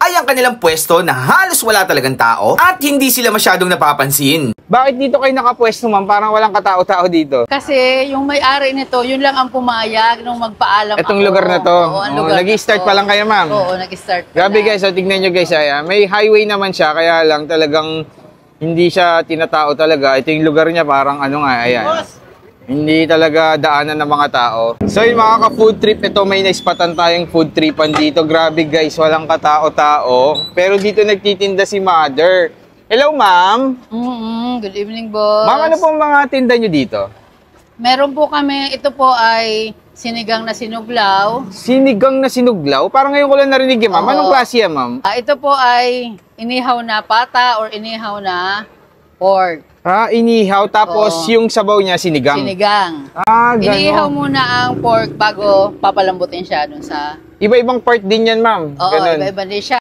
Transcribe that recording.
ay ang kanilang pwesto na halos wala talagang tao at hindi sila masyadong napapansin. Bakit dito kayo nakapwesto, ma'am? Parang walang katao-tao dito. Kasi yung may-ari nito, yun lang ang pumayag nung magpaalam Itong ako. lugar na to. Oo, ang lugar nag-i-start na to. pa lang kayo, ma'am? Oo, nag-start pa Grabe lang. guys, so tignan nyo guys, may highway naman siya, kaya lang talagang hindi siya tinatao talaga. Ito yung lugar niya, parang ano nga, ayan. Hindi talaga daanan ng mga tao. So yung mga ka-food trip, ito may naispatan tayong food tripan dito. Grabe guys, walang katao-tao. Pero dito nagtitinda si Mother. Hello, ma'am. Good evening, boss. Ma'am, ano pong mga tinda nyo dito? Meron po kami, ito po ay sinigang na sinuglaw. Sinigang na sinuglaw? Parang ngayon ko lang narinig yun, ma'am. Oo. Anong klase yan, ma'am? Ito po ay inihaw na pata or inihaw na pork. Inihaw, tapos Oo. yung sabaw niya, sinigang. Sinigang. Gano'n. Inihaw muna ang pork bago papalambutin siya dun sa... Iba-ibang part din yan, ma'am. Oo, Ganon. iba-iba din siya.